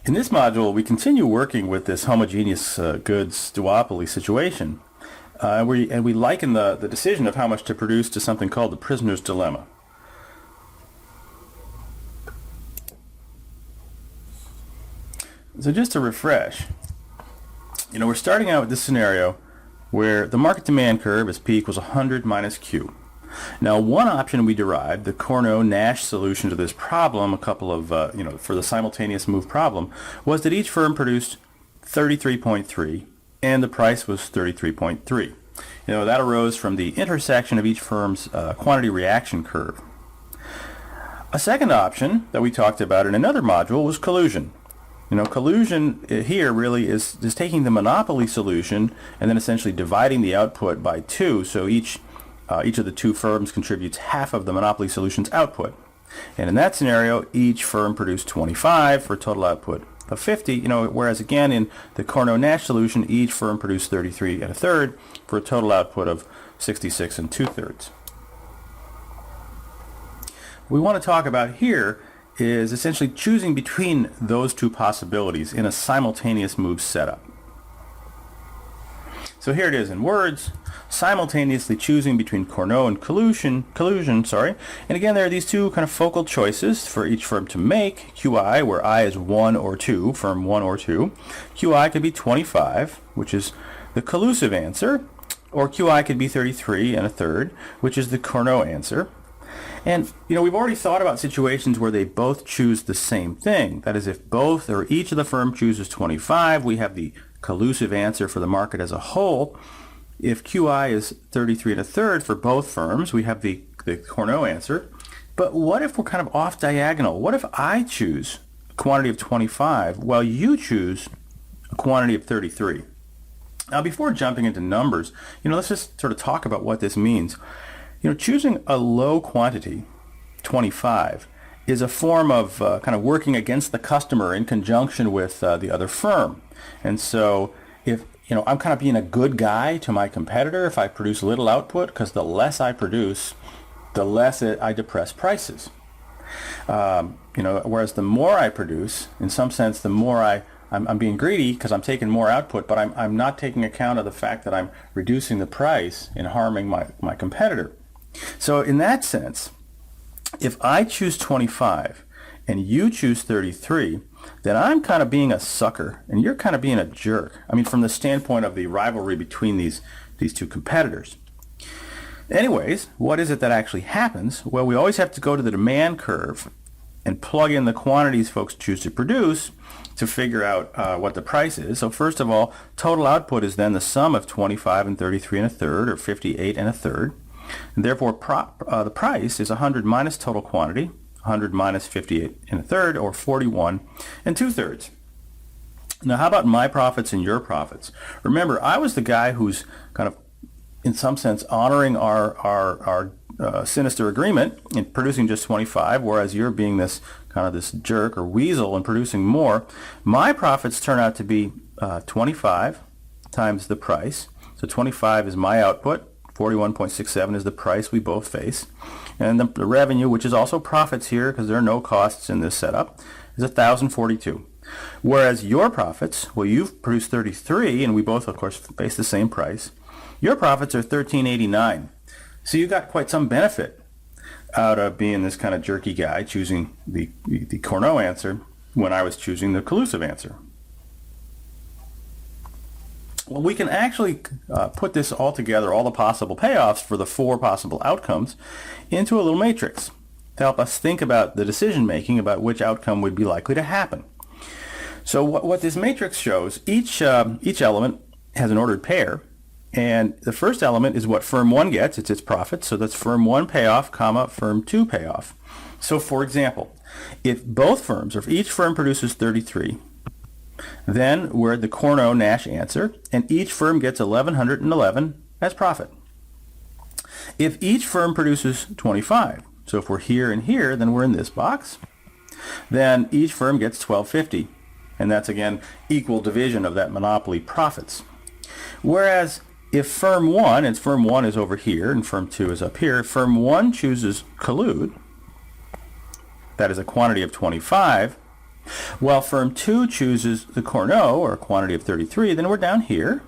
In this module, we continue working with this homogeneous goods duopoly situation, and we liken the decision of how much to produce to something called the prisoner's dilemma. So just to refresh, we're starting out with this scenario where the market demand curve as P equals 100 minus Q. Now, one option we derived, the Cournot-Nash solution to this problem, a couple of, for the simultaneous move problem, was that each firm produced 33.3 and the price was 33.3. That arose from the intersection of each firm's quantity reaction curve. A second option that we talked about in another module was collusion. Collusion here really is taking the monopoly solution and then essentially dividing the output by 2, so each of the two firms contributes half of the monopoly solution's output. And in that scenario, each firm produced 25 for a total output of 50, whereas again in the Cournot-Nash solution, each firm produced 33 and a third for a total output of 66 and 2/3. What we want to talk about here is essentially choosing between those two possibilities in a simultaneous move setup. So here it is in words, simultaneously choosing between Cournot and collusion, and again there are these two kind of focal choices for each firm to make, QI, where I is 1 or 2, firm 1 or 2. QI could be 25, which is the collusive answer, or QI could be 33 and a third, which is the Cournot answer. And we've already thought about situations where they both choose the same thing. That is, if both or each of the firm chooses 25, we have the collusive answer for the market as a whole. If QI is 33 and a third for both firms, we have the Cournot answer. But what if we're kind of off diagonal? What if I choose a quantity of 25 while you choose a quantity of 33? Now, before jumping into numbers, let's just sort of talk about what this means. Choosing a low quantity, 25, is a form of kind of working against the customer in conjunction with the other firm. And so if I'm kind of being a good guy to my competitor if I produce little output, because the less I produce, the less I depress prices. Whereas the more I produce, in some sense, the more I'm being greedy because I'm taking more output, but I'm not taking account of the fact that I'm reducing the price and harming my competitor. So in that sense, if I choose 25 and you choose 33, then I'm kind of being a sucker and you're kind of being a jerk. I mean, from the standpoint of the rivalry between these two competitors. Anyways, what is it that actually happens? Well, we always have to go to the demand curve and plug in the quantities folks choose to produce to figure out what the price is. So first of all, total output is then the sum of 25 and 33 and a third, or 58 and a third. And therefore, the price is 100 minus total quantity, 100 minus 58 and a third, or 41 and 2/3. Now, how about my profits and your profits? Remember, I was the guy who's kind of, in some sense, honoring our sinister agreement in producing just 25, whereas you're being this kind of this jerk or weasel and producing more. My profits turn out to be 25 times the price. So 25 is my output. 41.67 is the price we both face. And the revenue, which is also profits here because there are no costs in this setup, is 1,042. Whereas your profits, well, you've produced 33 and we both, of course, face the same price. Your profits are 1,389. So you got quite some benefit out of being this kind of jerky guy choosing the Cournot answer when I was choosing the collusive answer. Well, we can actually put this all together, all the possible payoffs for the 4 possible outcomes, into a little matrix to help us think about the decision making about which outcome would be likely to happen. So what this matrix shows, each element has an ordered pair, and the first element is what firm 1 gets, it's its profit, so that's firm 1 payoff, comma, firm 2 payoff. So for example, if both firms, or if each firm produces 33, then we're at the Cournot-Nash answer, and each firm gets 1,111 as profit. If each firm produces 25, so if we're here and here, then we're in this box, then each firm gets 1,250, and that's again equal division of that monopoly profits. Whereas if firm 1, and firm 1 is over here and firm 2 is up here, if firm 1 chooses collude, that is a quantity of 25, Well, firm 2 chooses the Cournot, or quantity of 33, then we're down here.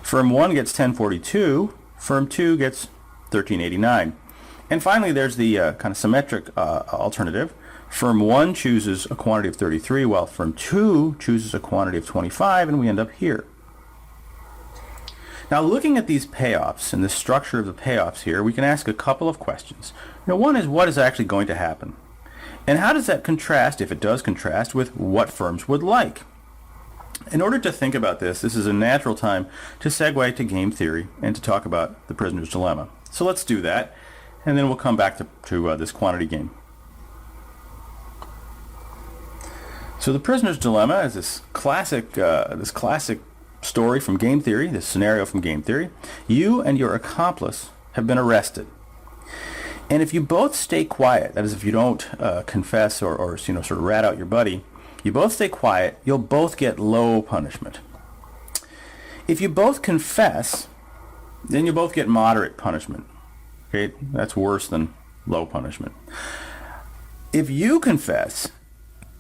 Firm 1 gets 1042, firm 2 gets 1389. And finally, there's the kind of symmetric alternative. Firm 1 chooses a quantity of 33, while firm 2 chooses a quantity of 25, and we end up here. Now, looking at these payoffs and the structure of the payoffs here, we can ask a couple of questions. One is, what is actually going to happen? And how does that contrast, if it does contrast, with what firms would like? In order to think about this is a natural time to segue to game theory and to talk about the prisoner's dilemma. So let's do that, and then we'll come back to this quantity game. So the prisoner's dilemma is this classic story from game theory, this scenario from game theory. You and your accomplice have been arrested. And if you both stay quiet, that is, if you don't confess or sort of rat out your buddy, you both stay quiet, you'll both get low punishment. If you both confess, then you both get moderate punishment. Okay, that's worse than low punishment. If you confess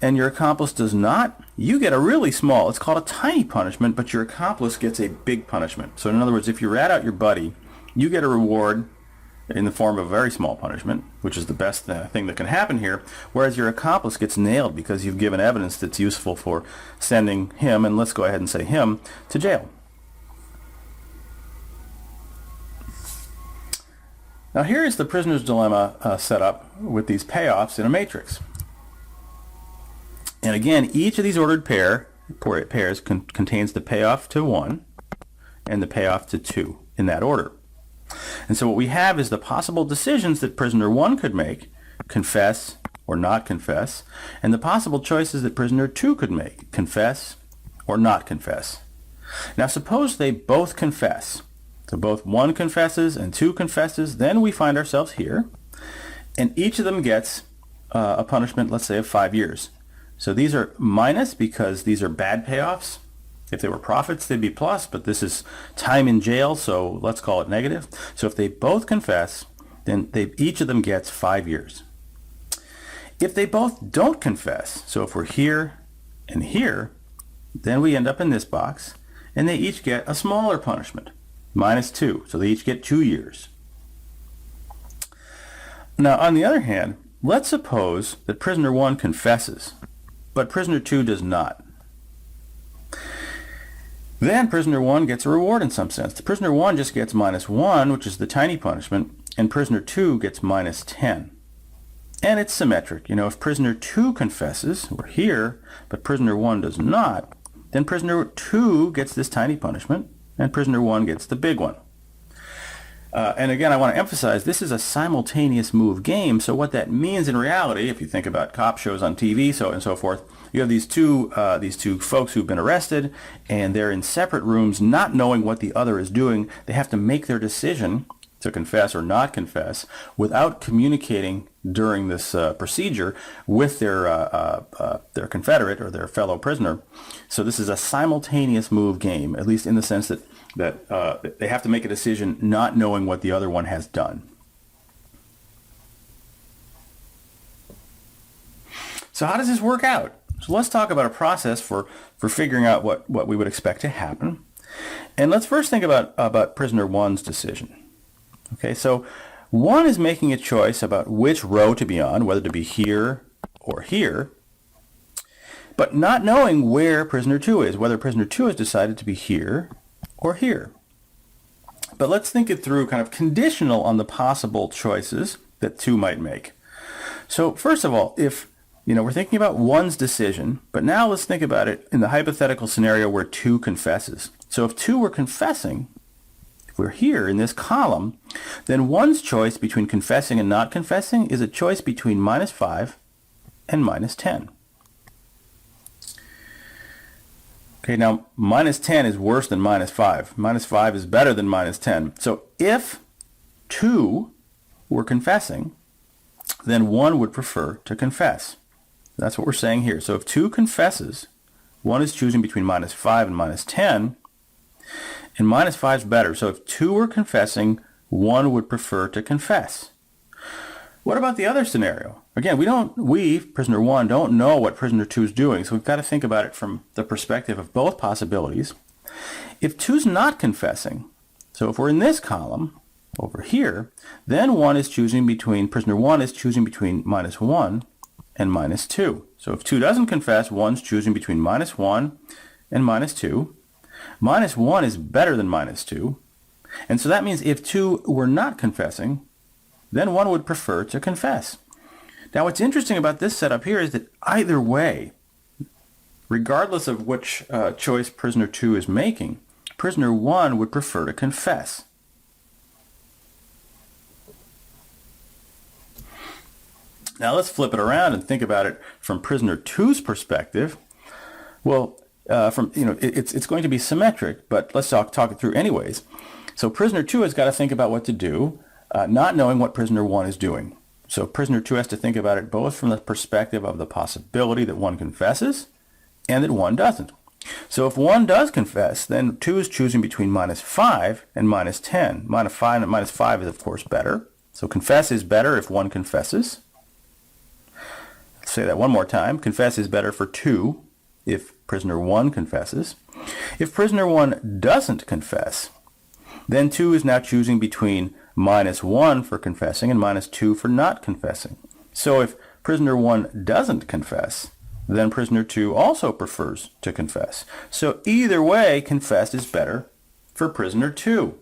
and your accomplice does not, you get a really small, it's called a tiny punishment, but your accomplice gets a big punishment. So in other words, if you rat out your buddy, you get a reward in the form of a very small punishment, which is the best thing that can happen here, whereas your accomplice gets nailed because you've given evidence that's useful for sending him, and let's go ahead and say him, to jail. Now here is the prisoner's dilemma set up with these payoffs in a matrix. And again, each of these ordered pairs contains the payoff to 1 and the payoff to 2 in that order. And so what we have is the possible decisions that prisoner 1 could make, confess or not confess, and the possible choices that prisoner 2 could make, confess or not confess. Now suppose they both confess. So both 1 confesses and 2 confesses, then we find ourselves here, and each of them gets a punishment, let's say, of 5 years. So these are minus because these are bad payoffs. If they were profits, they'd be plus, but this is time in jail, so let's call it negative. So if they both confess, then each of them gets 5 years. If they both don't confess, so if we're here and here, then we end up in this box, and they each get a smaller punishment, minus 2, so they each get 2 years. Now, on the other hand, let's suppose that prisoner 1 confesses, but prisoner 2 does not. Then prisoner 1 gets a reward in some sense. The prisoner 1 just gets minus 1, which is the tiny punishment, and prisoner 2 gets minus 10. And it's symmetric. If prisoner 2 confesses, we're here, but prisoner 1 does not, then prisoner 2 gets this tiny punishment, and prisoner 1 gets the big one. And again, I want to emphasize this is a simultaneous move game, so what that means in reality, if you think about cop shows on TV and so forth, you have these two folks who've been arrested, and they're in separate rooms not knowing what the other is doing. They have to make their decision to confess or not confess without communicating during this procedure with their confederate or their fellow prisoner. So this is a simultaneous move game, at least in the sense that they have to make a decision not knowing what the other one has done. So how does this work out? So let's talk about a process for figuring out what we would expect to happen. And let's first think about prisoner 1's decision. Okay, so 1 is making a choice about which row to be on, whether to be here or here, but not knowing where prisoner 2 is, whether prisoner 2 has decided to be here or here. But let's think it through, kind of conditional on the possible choices that 2 might make. So first of all, if we're thinking about 1's decision, but now let's think about it in the hypothetical scenario where 2 confesses. So if 2 were confessing, if we're here in this column, then 1's choice between confessing and not confessing is a choice between minus 5 and minus 10. Okay, now minus 10 is worse than minus 5. Minus 5 is better than minus 10. So if 2 were confessing, then 1 would prefer to confess. That's what we're saying here. So if 2 confesses, 1 is choosing between minus 5 and minus 10, and minus 5 is better. So if 2 were confessing, 1 would prefer to confess. What about the other scenario? Again, we, prisoner 1, don't know what prisoner 2 is doing, so we've got to think about it from the perspective of both possibilities. If 2's not confessing, so if we're in this column over here, then prisoner 1 is choosing between -1 and -2. So if 2 doesn't confess, 1's choosing between -1 and -2. -1 is better than -2. And so that means if 2 were not confessing, then 1 would prefer to confess. Now what's interesting about this setup here is that either way, regardless of which choice prisoner 2 is making, prisoner 1 would prefer to confess. Now let's flip it around and think about it from prisoner 2's perspective. Well, it's going to be symmetric, but let's talk it through anyways. So prisoner 2 has got to think about what to do, not knowing what prisoner 1 is doing. So prisoner 2 has to think about it both from the perspective of the possibility that 1 confesses and that 1 doesn't. So if 1 does confess, then 2 is choosing between -5 and -10. -5 is of course better. So confess is better if 1 confesses. Let's say that one more time. Confess is better for 2 if prisoner 1 confesses. If prisoner 1 doesn't confess, then 2 is now choosing between -1 for confessing and -2 for not confessing. So if prisoner 1 doesn't confess, then prisoner 2 also prefers to confess. So either way, confess is better for prisoner 2.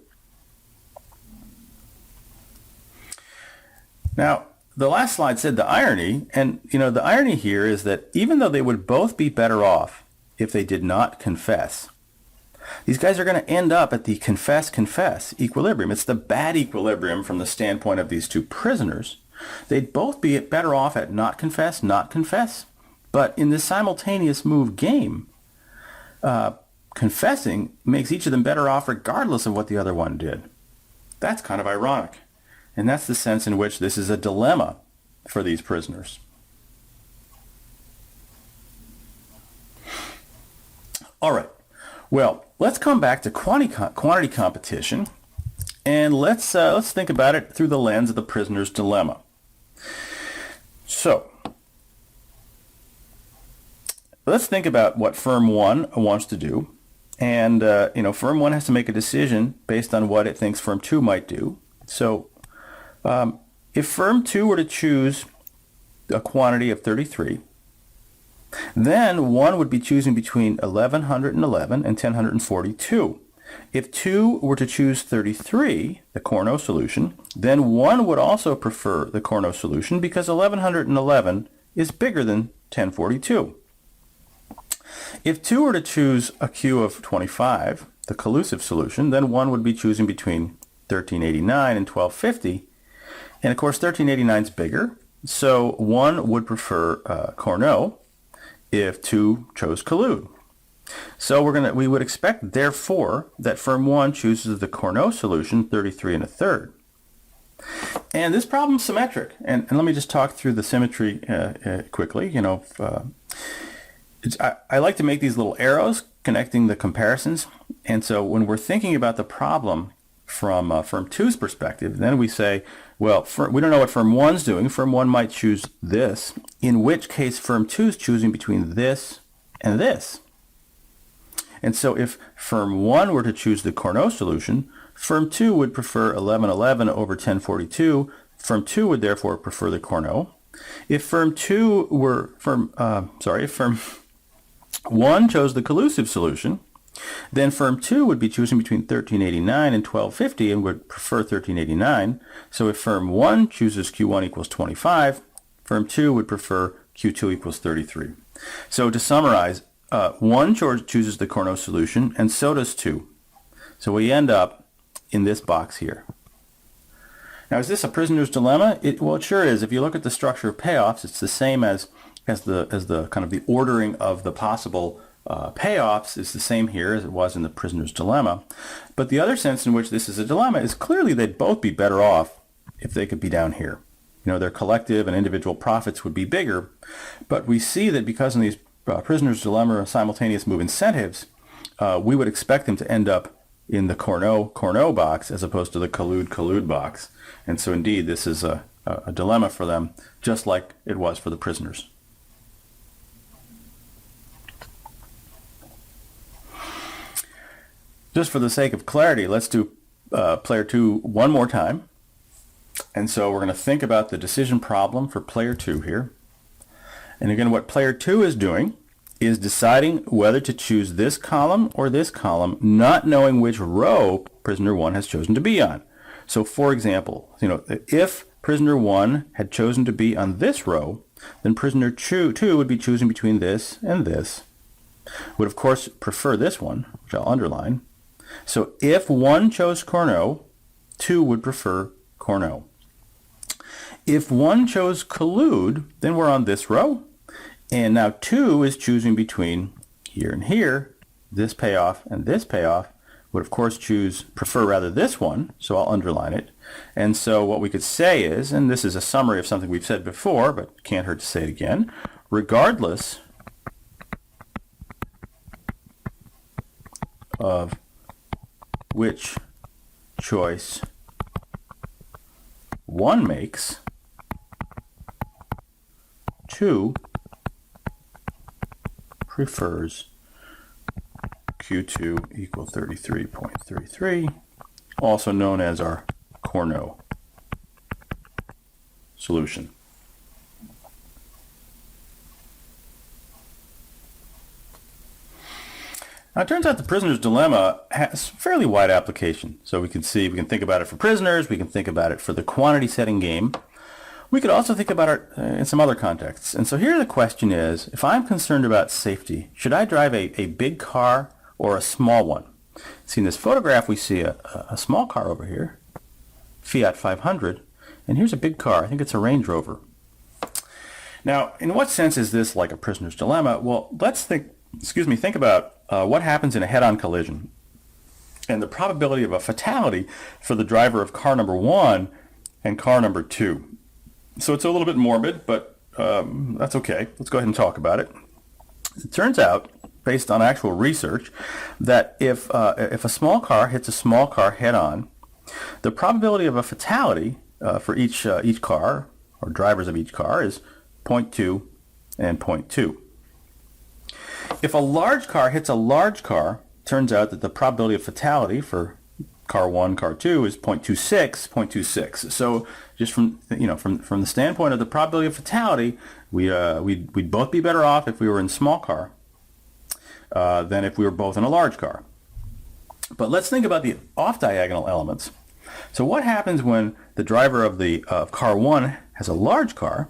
Now, the last slide said the irony, and the irony here is that even though they would both be better off if they did not confess, these guys are going to end up at the confess-confess equilibrium. It's the bad equilibrium from the standpoint of these two prisoners. They'd both be better off at not confess. But in this simultaneous move game, confessing makes each of them better off regardless of what the other one did. That's kind of ironic. And that's the sense in which this is a dilemma for these prisoners. All right. Well, let's come back to quantity competition, and let's think about it through the lens of the prisoner's dilemma. So, let's think about what firm 1 wants to do, and firm 1 has to make a decision based on what it thinks firm 2 might do. So, if firm 2 were to choose a quantity of 33, then 1 would be choosing between 1111 and 1042. If 2 were to choose 33, the Cournot solution, then 1 would also prefer the Cournot solution because 1111 is bigger than 1042. If 2 were to choose a Q of 25, the collusive solution, then 1 would be choosing between 1389 and 1250. And of course 1389 is bigger, so 1 would prefer Cournot if 2 chose collude. So we would expect, therefore, that firm 1 chooses the Cournot solution, 33 1/3. And this problem's symmetric. And let me just talk through the symmetry quickly. I like to make these little arrows connecting the comparisons. And so when we're thinking about the problem from firm 2's perspective, then we say, well, we don't know what firm 1's doing. Firm 1 might choose this, in which case firm 2 is choosing between this and this. And so if firm 1 were to choose the Cournot solution, firm 2 would prefer 1111 over 1042. Firm 2 would therefore prefer the Cournot. If firm 1 chose the collusive solution, then firm 2 would be choosing between 1389 and 1250 and would prefer 1389. So if firm 1 chooses Q1 equals 25, firm 2 would prefer Q2 equals 33. So to summarize, 1 chooses the Cournot solution, and so does 2. So we end up in this box here. Now, is this a prisoner's dilemma? Well, it sure is. If you look at the structure of payoffs, it's the same as the kind of the ordering of the possible payoffs is the same here as it was in the prisoner's dilemma. But the other sense in which this is a dilemma is clearly they'd both be better off if they could be down here. Their collective and individual profits would be bigger. But we see that because in these prisoner's dilemma simultaneous move incentives, we would expect them to end up in the Cournot box as opposed to the collude box. And so indeed, this is a a dilemma for them, just like it was for the prisoners. Just for the sake of clarity, let's do player 2 one more time. And so we're going to think about the decision problem for player 2 here. And again, what player 2 is doing is deciding whether to choose this column or this column, not knowing which row prisoner 1 has chosen to be on. So for example, if prisoner 1 had chosen to be on this row, then prisoner 2 would be choosing between this and this. Would of course prefer this one, which I'll underline. So if 1 chose Cournot, 2 would prefer Cournot. If 1 chose collude, then we're on this row. And now 2 is choosing between here and here, this payoff and this payoff. Would of course prefer this one, so I'll underline it. And so what we could say is, and this is a summary of something we've said before, but can't hurt to say it again, regardless of which choice 1 makes, 2 prefers Q2 equal 33.33, also known as our Cournot solution. Now, it turns out the prisoner's dilemma has fairly wide application. So we can think about it for prisoners, we can think about it for the quantity setting game. We could also think about it in some other contexts. And so here the question is, if I'm concerned about safety, should I drive a big car or a small one? See, in this photograph we see a small car over here, Fiat 500, and here's a big car. I think it's a Range Rover. Now, in what sense is this like a prisoner's dilemma? Well, let's think about what happens in a head-on collision and the probability of a fatality for the driver of car number 1 and car number 2. So it's a little bit morbid, but that's okay. Let's go ahead and talk about it. It turns out, based on actual research, that if a small car hits a small car head-on, the probability of a fatality for each car, or drivers of each car, is 0.2 and 0.2. If a large car hits a large car, it turns out that the probability of fatality for car 1, car 2 is 0.26. So just from the standpoint of the probability of fatality, we'd both be better off if we were in a small car than if we were both in a large car. But let's think about the off-diagonal elements. So what happens when the driver of car 1 has a large car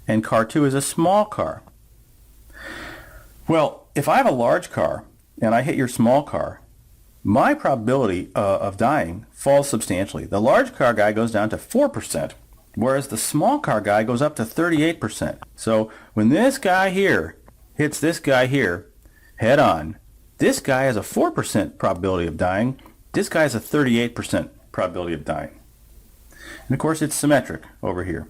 and car 2 is a small car? Well, if I have a large car and I hit your small car, my probability of dying falls substantially. The large car guy goes down to 4%, whereas the small car guy goes up to 38%. So when this guy here hits this guy here head on, this guy has a 4% probability of dying. This guy has a 38% probability of dying. And of course it's symmetric over here.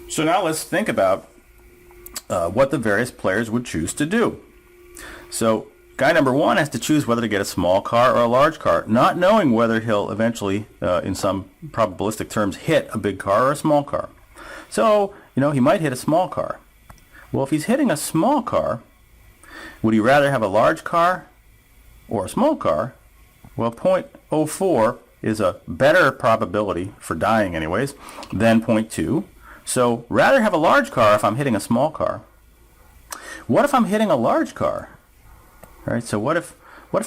So now let's think about what the various players would choose to do. So guy number 1 has to choose whether to get a small car or a large car, not knowing whether he'll eventually, in some probabilistic terms, hit a big car or a small car. So, he might hit a small car. Well, if he's hitting a small car, would he rather have a large car or a small car? Well, 0.04 is a better probability for dying anyways than 0.2. So rather have a large car if I'm hitting a small car. What if I'm hitting a large car? All right, so what if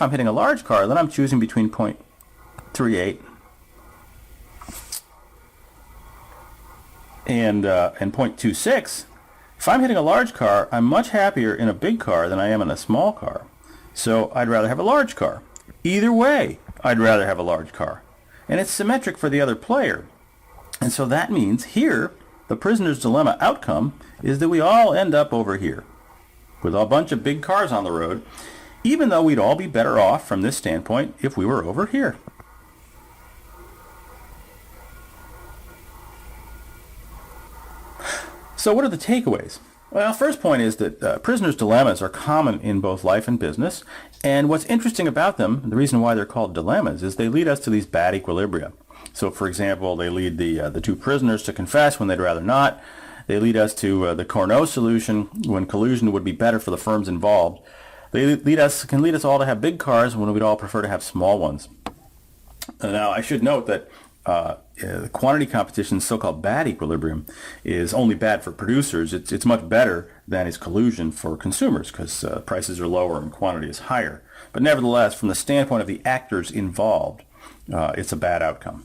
I'm hitting a large car? Then I'm choosing between 0.38 and 0.26. If I'm hitting a large car, I'm much happier in a big car than I am in a small car. So I'd rather have a large car. Either way, I'd rather have a large car. And it's symmetric for the other player. And so that means here, the prisoner's dilemma outcome is that we all end up over here with a bunch of big cars on the road, even though we'd all be better off from this standpoint if we were over here. So what are the takeaways? Well, first point is that prisoner's dilemmas are common in both life and business, and what's interesting about them, the reason why they're called dilemmas, is they lead us to these bad equilibria. So, for example, they lead the two prisoners to confess when they'd rather not. They lead us to the Cournot solution when collusion would be better for the firms involved. They can lead us all to have big cars when we'd all prefer to have small ones. Now, I should note that the quantity competition's so-called bad equilibrium is only bad for producers. It's much better than is collusion for consumers because prices are lower and quantity is higher. But nevertheless, from the standpoint of the actors involved, it's a bad outcome.